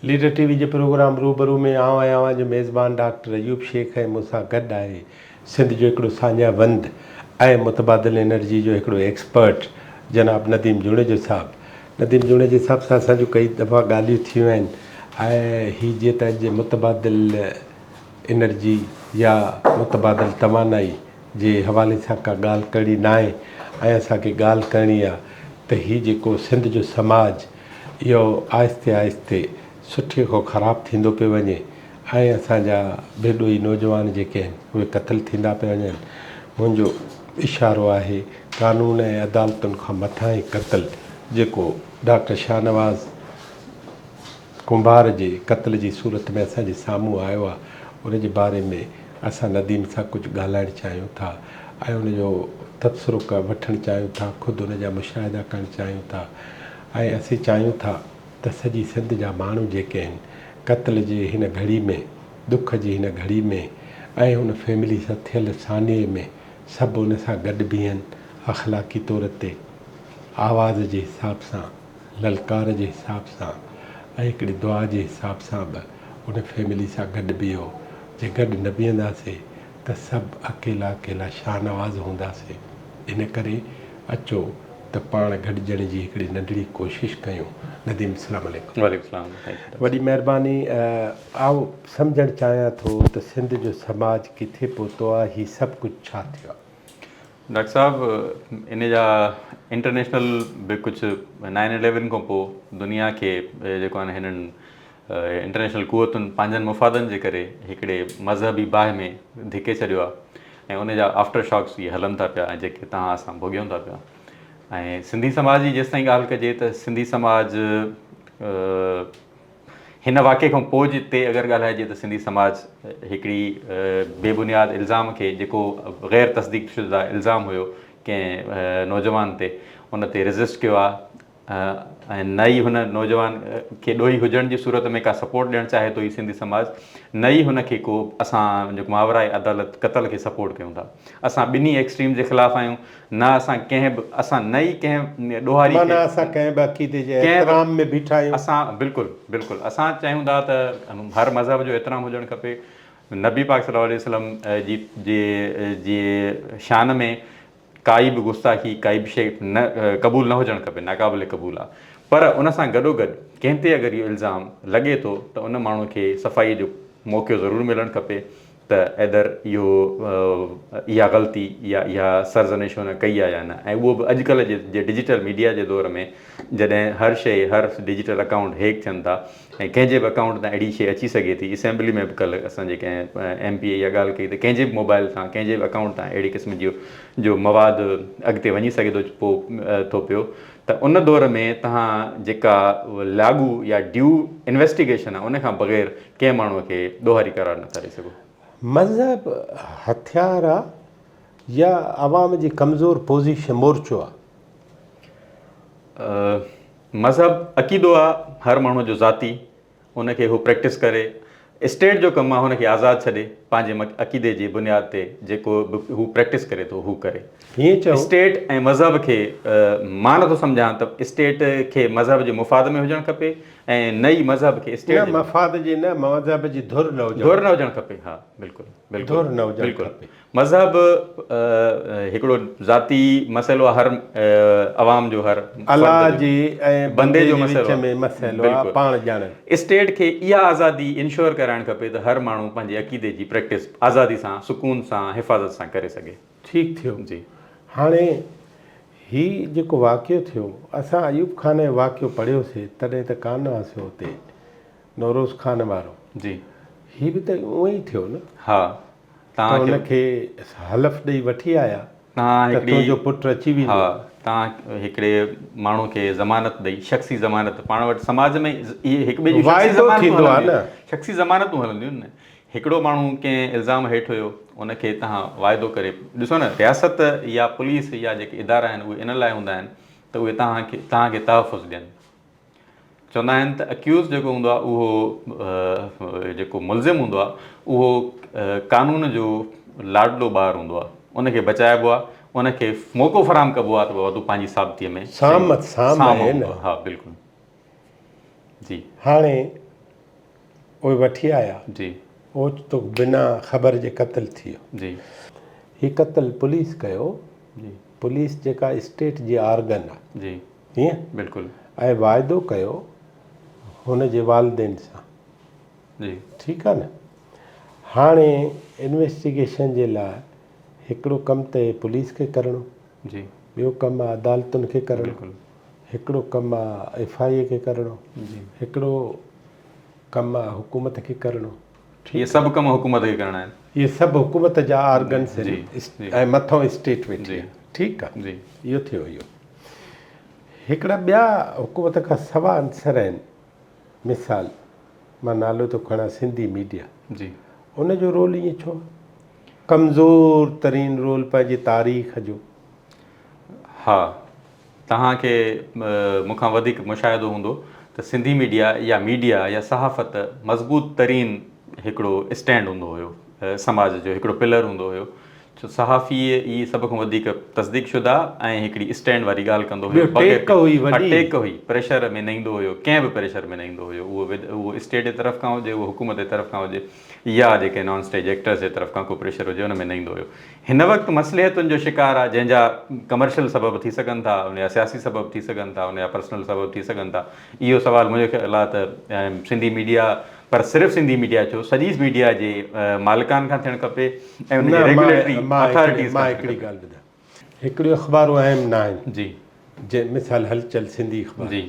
Leader TV जे programme रूबरू में आऊं आहियां आवां जो मेज़बान डॉक्टर अयूब शेख ऐं मूंसां गॾु आहे सिंध जो हिकिड़ो सान्यावंद ऐं मुतबादिल एनर्जी जो हिकिड़ो एक्सपर्ट जनाब नदीम जुणेजो साहब। नदीम जुणेजे साहब सां असांजूं कई दफ़ा ॻाल्हियूं थियूं आहिनि ऐं हीअ जीअं त अॼु मुतबादिल एनर्जी या मुतबादिल तवानाई जे हवाले सां का ॻाल्हि करणी न आहे ऐं असांखे ॻाल्हि करणी आहे त हीअ जेको सिंध जो समाज इहो आहिस्ते आहिस्ते सुठे खां ख़राबु थींदो पियो वञे ऐं असांजा बेॾोही नौजवान जेके आहिनि उहे क़तल थींदा पिया वञनि। मुंहिंजो इशारो आहे कानून ऐं अदालतुनि खां मथां ई क़तल जेको डॉक्टर शाहनवाज़ कुंभार जे क़तल जी सूरत में असांजे साम्हूं आयो आहे उन जे बारे में असां नदीम सां कुझु ॻाल्हाइणु चाहियूं था ऐं उनजो तबसरो वठणु चाहियूं था, ख़ुदि उन जा मुशाहिदा करणु चाहियूं था ऐं असीं चाहियूं था त सॼी सिंध जा माण्हू जेके आहिनि क़तल जे हिन घड़ी में, दुख जी हिन घड़ी में ऐं हुन फैमिली सां थियल सान्य में सभु उन सां गॾु बीहनि, अख़लाक़ी तौर ते आवाज़ जे हिसाब सां, ललकार जे हिसाब सां ऐं हिकिड़ी दुआ जे हिसाब सां बि उन फैमिली सां गॾु बीहो। जे गॾु न बीहंदासीं त सभु अकेला अकेला शाहनवाज़ हूंदासीं। इन करे अचो त पाण गॾिजण जी हिकिड़ी नंढड़ी कोशिशि कयूं। नदीम अस्सलाम वालेकुम। वॾी महिरबानी। आओ सम्झणु चाहियां थो त सिंध जो समाज किथे पहुतो आहे, हीअ सभु कुझु छा थियो आहे? डॉक्टर साहब इन जा इंटरनेशनल बि कुझु 9/11 खां पोइ दुनिया खे जेको आहे हिननि इंटरनेशनल क़ुवतुनि पंहिंजनि मुफ़ादनि जे करे हिकिड़े मज़हबी बाहि में धिके छॾियो आहे ऐं उन जा आफ्टर शॉक्स इहे हलनि था पिया ऐं जेके तव्हां असां भोॻियूं था पिया। ऐं सिंधी समाज जी जेसिताईं ॻाल्हि कजे त सिंधी समाज हिन वाक़े खां पोइ जे ते अगरि ॻाल्हाइजे त सिंधी समाज हिकिड़ी बेबुनियाद इल्ज़ाम खे जेको ग़ैर तस्दीक शुदा इल्ज़ाम हुयो कंहिं नौजवान ते उन ते रजिस्ट कयो आहे ऐं न ई हुन नौजवान खे ॾोही हुजण जी सूरत में का सपोर्ट ॾियणु चाहे थो ही सिंधी समाज, न ई हुनखे को असां जेको मावराए अदालत क़तल खे सपोर्ट कयूं था। असां ॿिन्ही एक्सट्रीम जे ख़िलाफ़ु आहियूं। न असां कंहिं बि असां न ई कंहिं ॾोहारी असां कंहिं बि अक़ीदे जे एहतराम में बीठा आहियूं। असां बिल्कुलु बिल्कुलु असां चाहियूं था त हर मज़हब जो एहतराम हुजणु खपे। नबी पाक सल्लल्लाहु अलैहि वसल्लम जी शान में काई बि गुस्ताखी काई बि शइ न क़बूल न हुजणु खपे, नाक़ाबिल क़बूल आहे। पर उन सां गॾोगॾु कंहिं ते अगरि इहो इल्ज़ाम लॻे थो त उन माण्हूअ खे सफ़ाई जो मौक़ो ज़रूरु मिलणु खपे त एदर इहा ग़लती या इहा सरज़निश हुन कई आहे या न। ऐं उहो बि अॼुकल्ह जे डिजिटल मीडिया जे दौर में जॾहिं हर शइ हर डिजिटल अकाउंट हैक थियनि था ऐं कंहिंजे बि अकाउंट तां अहिड़ी शइ अची सघे थी। असेंबली में बि कल्ह असांजे कंहिं MP इहा ॻाल्हि कई त कंहिंजे बि मोबाइल तां कंहिंजे बि अकाउंट तां अहिड़ी क़िस्म जो मवादु अॻिते वञी सघे थो पियो त उन दौर में तव्हां जेका लागू या ड्यू इन्वेस्टिगेशन आहे उन खां बग़ैर कंहिं माण्हूअ खे ॾोहारी करार नथा ॾेई सघो। मज़हब हथियार आहे या आवाम जी कमज़ोर पोज़ीशन मोर्चो आहे? मज़हब अक़ीदो आहे हर माण्हूअ जो ज़ाती, उनखे हू प्रैक्टिस करे। स्टेट जो कमु आहे हुनखे आज़ादु छॾे पंहिंजे अक़ीदे जी बुनियाद ते जेको बि हू प्रैक्टिस करे थो हू करे। हीअं चओ स्टेट ऐं मज़हब खे मां नथो सम्झां त स्टेट खे मज़हब जे मुफ़ाद में हुजणु खपे ऐं न ई मज़हब खे स्टेट मफ़ाद जी न मज़हब जी धुर न हुजणु खपे। हा बिल्कुलु बिल्कुलु न हुजणु खपे। मज़हब हिकिड़ो ज़ाती मसइलो आहे, हर अवाम जो हर अलाह जी ऐं बंदे जो मसइलो आहे पाण ॼाणनि। स्टेट खे इहा आज़ादी इंश्योर कराइणु खपे त हर माण्हू पंहिंजे अक़ीदे जी प्रैक्टिस आज़ादी सां सुकून सां हिफ़ाज़त सां करे सघे। ठीकु थियो जी। हाणे हीउ जेको वाक़ियो थियो असां अयूब खान जो वाक़ियो पढ़ियोसीं तॾहिं त कान हुआसीं हुते, नौरोज़ खान वारो। जी। हीउ बि त उहो ई थियो न? हा। तव्हां हुनखे हलफ़ ॾेई वठी आया, तव्हां तुंहिंजो पुटु अची वेंदो। हा, तव्हां हिकिड़े माण्हू खे ज़मानत ॾेई, शख़्सी ज़मानत। पाण वटि समाज में इहे हिकु ॿिए जो थींदो आहे न, शख़्सी ज़मानतूं हलंदियूं आहिनि न। हिकिड़ो माण्हू कंहिं इल्ज़ाम हेठि हुयो, उनखे तव्हां वाइदो करे ॾिसो न, रियासत या पुलिस या जेके इदारा आहिनि उहे इन लाइ हूंदा आहिनि त उहे तव्हांखे तहफ़ुज़ ॾियनि। चवंदा आहिनि त अक्यूज़ जेको हूंदो आहे उहो जेको मुलज़िम हूंदो आहे उहो कानून जो लाडलो ॿारु हूंदो आहे, उनखे बचाइबो आहे, उनखे मौक़ो फ़राहम कबो आहे त बाबा तूं पंहिंजी साबितीअ में साम आहे न। हा बिल्कुलु। जी। हाणे उहे वठी आया, जी ओचितो बिना ख़बर जे क़त्ल थी वियो। जी हीउ क़त्ल पुलिस कयो, जी पुलिस जेका स्टेट जी आर्गन आहे, जी हीअं बिल्कुलु ऐं वाइदो कयो हुन जे वालदेन सां, जी ठीकु आहे न। हाणे इन्वेस्टिगेशन जे लाइ हिकिड़ो कमु त पुलिस खे करिणो, जी ॿियो कमु आहे अदालतुनि खे करिणो, बिल्कुलु हिकिड़ो कमु आहे FIA खे करिणो, जी हिकिड़ो कमु आहे हुकूमत खे करिणो। इहे सभु कम हुकूमत खे करणा आहिनि। इहे सभु हुकूमत जा आर्गन्स जी, आहिनि जी। ऐं मथां स्टेट वेठी जी। आहे, ठीकु आहे। जी इहो थियो इहो। हिकिड़ा ॿिया हुकूमत खां सवा अंसर आहिनि, मिसाल मां नालो थो खणां सिंधी मीडिया, जी उनजो रोल ईअं छो, कमज़ोर तरीन रोल पंहिंजी तारीख़ जो। हा, तव्हांखे मूंखां वधीक मुशाहिदो हूंदो त सिंधी मीडिया या सहाफ़त मज़बूत तरीन हिकिड़ो स्टैंड हूंदो हुयो, समाज जो हिकिड़ो पिलर हूंदो हुयो। छो सहाफ़ी ई सभ खां वधीक तस्दीक शुदा ऐं हिकिड़ी स्टैंड वारी ॻाल्हि कंदो हुयो, ॿियो टेक हुई वॾी। टेक हुई, प्रेशर में न ईंदो हुयो, कंहिं बि प्रेशर में न ईंदो हुयो, उहो स्टेट जे तरफ़ खां हुजे, उहो हुकूमत जे तरफ़ खां हुजे, या जेके नॉन स्टेज एक्टर्स जे तरफ़ खां को प्रेशर हुजे, हुन में न ईंदो हुयो। हिन वक़्तु मसलिहतुनि जो शिकार आहे, जंहिंजा कमर्शियल सबब थी सघनि था, उनजा सियासी सबब थी सघनि था, उनजा पर्सनल सबब थी सघनि था। इहो सुवालु मुंहिंजे ख़्याल आहे त सिंधी मीडिया, पर सिर्फ़ु सिंधी मीडिया छो, सॼी मीडिया जे मालिकान खां थियणु खपे ऐं उनजी रेगुलेटरी अथॉरिटीज़ मां खां हिकिड़ी ॻाल्हि ॿुधायां, हिकिड़ियूं अख़बारूं अहम न आहिनि, जी जे मिसाल हलचल सिंधी अख़बार, जी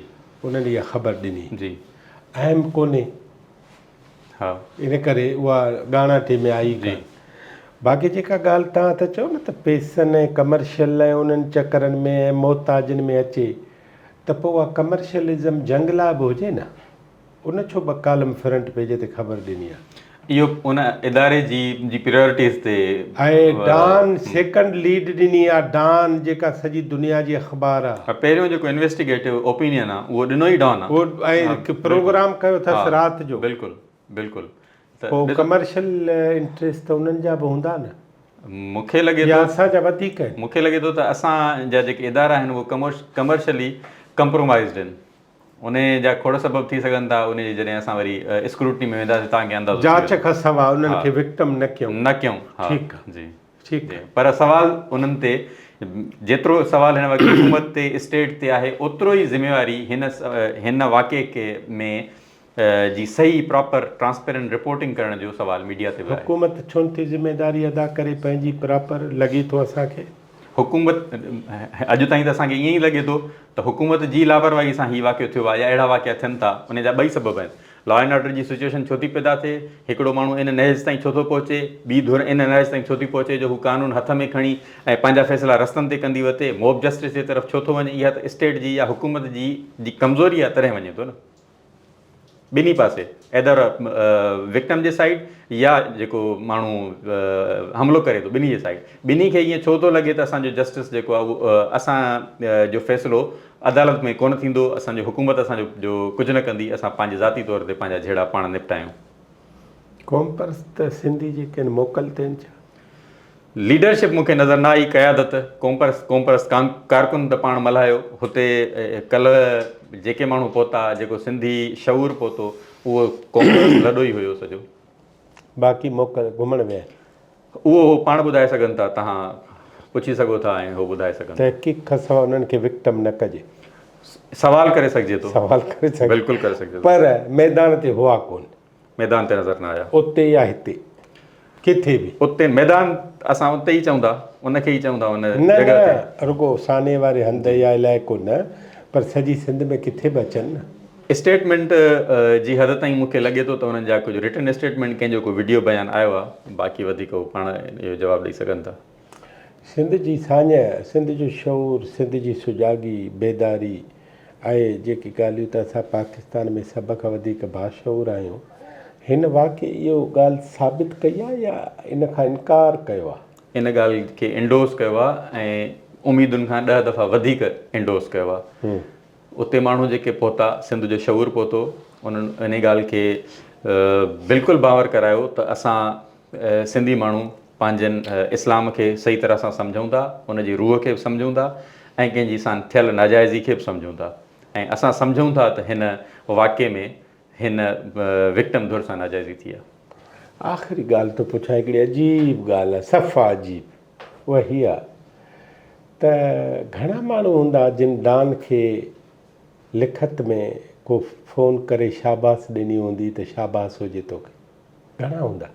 उन्हनि इहा ख़बर ॾिनी, जी अहम कोन्हे, हा इन करे उहा ॻाणाटे में आई जी कान। बाक़ी जेका ॻाल्हि तव्हां था चओ न त पैसनि ऐं कमर्शियल ऐं उन्हनि चकरनि में ऐं मोहताजनि में अचे, त पोइ उहा कमर्शियलिज़म जंग लाइ बि हुजे न, उन छो ॿ कालम फ्रंट पेज ते ख़बर ॾिनी आहे। इहो उन इदारे जी प्रायोरिटीज़ ते ऐं डॉन सेकंड लीड ॾिनी आहे, डॉन जेका सॼी दुनिया जी अख़बार आहे, पहिरियों जेको इन्वेस्टिगेटिव ओपिनियन आहे उहो ॾिनो ई डॉन आहे, उहो ऐं प्रोग्राम कयो अथसि राति जो। बिल्कुलु बिल्कुलु। पोइ कमर्शियल इंट्रस्ट त उन्हनि जा बि हूंदा न, मूंखे लॻे या थो असांजा वधीक आहिनि। मूंखे लॻे थो त असांजा जेके इदारा आहिनि उहे कमर्शियली कंप्रोमाइज़ड आहिनि, उन जा खोड़ सबब थी सघनि था। उन जी जॾहिं असां वरी स्क्रूटनी में वेंदासीं तव्हांखे अंदाज़ो जांच खां सवाइ उन्हनि खे विक्टिम न कयूं। न कयूं, हा ठीकु आहे, जी ठीकु जी। पर सवाल उन्हनि ते, जेतिरो सवाल हिन वक़्तु हुकूमत ते स्टेट ते आहे, ओतिरो ई ज़िम्मेवारी हिन वाक़े के में जी सही प्रॉपर ट्रांसपेरेंट रिपोर्टिंग करण जो सवाल मीडिया ते बि आहे। हुकूमत छो नथी ज़िम्मेदारी अदा करे पंहिंजी प्रॉपर, लॻे थो असांखे। हुकूमत अॼु ताईं त असांखे ईअं ई लॻे थो त हुकूमत जी लापरवाही सां हीउ वाक़ियो थियो आहे, या अहिड़ा वाक़िया थियनि था। उन जा ॿई सबब आहिनि। लॉ एंड ऑर्डर जी सिचुएशन छो थी पैदा थिए, हिकिड़ो माण्हू इन नहेज ताईं छो थो पहुचे, ॿी धुर इन नहेज ताईं छो थी पहुचे जो हू कानून हथ में खणी ऐं पंहिंजा फ़ैसिला रस्तनि ते कंदी वठे, मॉब जस्टिस जे तरफ़ छो थो वञे। इहा त स्टेट जी या हुकूमत जी कमज़ोरी आहे, तॾहिं वञे थो न ॿिन्ही पासे, एदर विक्टम जे साइड या जेको माण्हू हमिलो करे थो, ॿिन्ही जे साइड। ॿिन्ही खे ईअं छो थो लॻे त असांजो जस्टिस जेको आहे उहो असांजो फ़ैसिलो अदालत में कोन थींदो, असांजो हुकूमत असांजो जो कुझु न कंदी, असां पंहिंजे ज़ाती तौर ते पंहिंजा झेड़ा पाण निपटायूं। कॉम्पर्स त सिंधी जेके आहिनि मोकल थियनि छा? लीडरशिप मूंखे नज़र न आई, क़यादत कॉम्पर्स कारकुन त पाण मल्हायो हुते। कल्ह जेके माण्हू पहुता, जेको सिंधी शऊर पहुतो, उहो कॉम्पर्स लॾो ई हुयो सॼो। बाक़ी मोकल घुमण विया, उहो पाण ॿुधाए सघनि था, तव्हां पुछी सघो था ऐं उहो ॿुधाए सघनि। तहक़ीक़ खां सवाइ उन्हनि खे विक्टिम न कजे, सवाल करे सघिजे थो, सवाल करे सघे, बिल्कुलु करे सघिजे थो। पर मैदान ते हुआ कोन, मैदान ते नज़र न आया, उते या हिते किथे बि उते मैदान असां उते ई चऊं था, उनखे ई चऊं था, उन न जॻह ते। न रुगो साने वारे हंध या इलाइक़ो न, पर सॼी सिंध में किथे बि अचनि न। स्टेटमेंट जी हद ताईं मूंखे लॻे थो त उन्हनि जा कुझु रिटन स्टेटमेंट कंहिंजो को वीडियो बयानु आयो आहे, बाक़ी वधीक उहो पाण इहो जवाबु ॾेई सघनि था। सिंध जी साञ, सिंध जो शऊर, सिंध जी सुजाॻी, बेदारी ऐं जेकी ॻाल्हियूं त असां पाकिस्तान में सभ खां वधीक बाशऊर आहियूं, हिन वाक़ई इहो ॻाल्हि साबित कई आहे या इन खां इनकार कयो आहे? इन ॻाल्हि खे इंडोस कयो आहे ऐं उमेदुनि खां 10 दफ़ा वधीक इंडोस कयो आहे। उते माण्हू जेके पहुता, सिंध जो शऊर पहुतो, उन्हनि इन ॻाल्हि खे बिल्कुलु बावर करायो त असां सिंधी माण्हू पंहिंजनि इस्लाम खे सही तरह सां सम्झूं था, उनजी रूह खे बि सम्झूं था ऐं कंहिंजी सां थियल नाजाइज़ी खे बि सम्झूं था। ऐं असां सम्झूं था त हिन वाक़े में हिन विक्टम धुर सां नाजाइज़ी थी आहे? आख़िरी ॻाल्हि थो पुछां, हिकिड़ी अजीब ॻाल्हि आहे, सफ़ा अजीब। उहा हीअ आहे त घणा माण्हू हूंदा जिन डॉन खे लिखत में को फ़ोन करे शाबास ॾिनी हूंदी त शाबास हुजे तोखे, घणा हूंदा?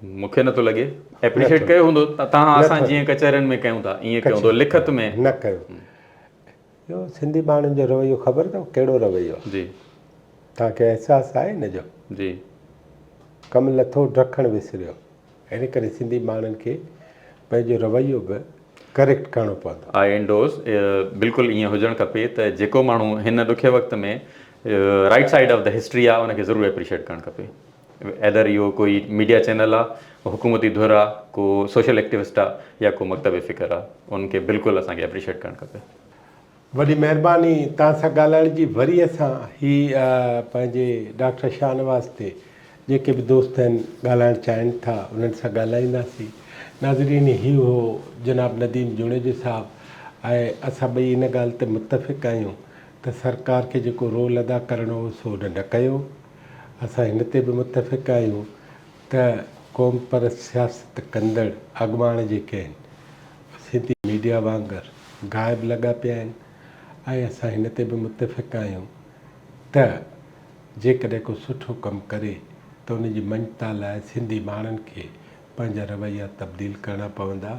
मूंखे नथो लॻे। एप्रिशिएट कयो हूंदो तव्हां, असां जीअं कचहरियुनि में कयूं था ईअं कयो हूंदो, लिखत में न कयो। इहो सिंधी माण्हुनि जो रवैयो ख़बर अथव कहिड़ो रवैयो आहे? जी तव्हांखे अहसासु आहे हिन जो? जी कमु लथो ॾखणु विसरियो। इन करे सिंधी माण्हुनि खे पंहिंजो रवैयो बि करेक्ट करिणो पवंदो। आई एंडोस, बिल्कुलु ईअं हुजणु खपे त जेको माण्हू हिन ॾुखे वक़्त में right side of the history आहे उनखे ज़रूरु एप्रिशिएट करणु खपे। एदर इहो कोई मीडिया चैनल आहे, हुकूमती धुर आहे, को सोशल एक्टिविस्ट आहे, या को मकतब फ़िक्र आहे, उनखे बिल्कुलु असांखे एप्रिशिएट करणु खपे। वॾी महिरबानी तव्हां सां ॻाल्हाइण जी। वरी असां पंहिंजे डॉक्टर शाहनवाज़ ते जेके बि दोस्त आहिनि ॻाल्हाइणु चाहिनि था उन्हनि सां ॻाल्हाईंदासीं। नाज़रीन, ही हो जनाब नदीम जुनेजो साहब। ऐं असां ॿई इन ॻाल्हि ते मुतफ़िक़ आहियूं त सरकार खे जेको रोल अदा करिणो हो सो उन न कयो। असां हिन ते बि मुतफ़िक़ आहियूं त क़ौम परस्त सियासत कंदड़ अॻुवान जेके आहिनि सिंधी मीडिया वांगुरु ग़ाइबु लॻा पिया आहिनि। ऐं असां हिन ते बि मुतफ़िक़ आहियूं त जेकॾहिं को सुठो कमु करे त उनजी मञता लाइ सिंधी माण्हुनि खे पंहिंजा रवैया तब्दील करणा पवंदा।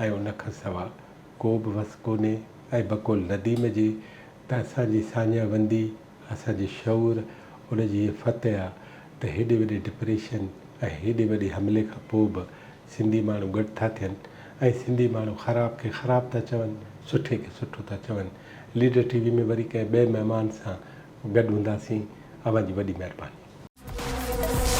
ऐं उन खां सवाइ को बि वस कोन्हे। ऐं बक़ौल नदीम जी त असांजी सान्याबंदी, असांजी शऊर, उनजी फतह आहे त हेॾे वॾे डिप्रेशन ऐं हेॾे वॾे हमले खां पोइ बि सिंधी माण्हू गॾु था थियनि ऐं सिंधी माण्हू ख़राब खे ख़राबु था चवनि, सुठे खे सुठो था चवनि। लीडर टीवी में वरी कंहिं ॿिए महिमान सां गॾु हूंदासीं। अव्हां जी वॾी महिरबानी।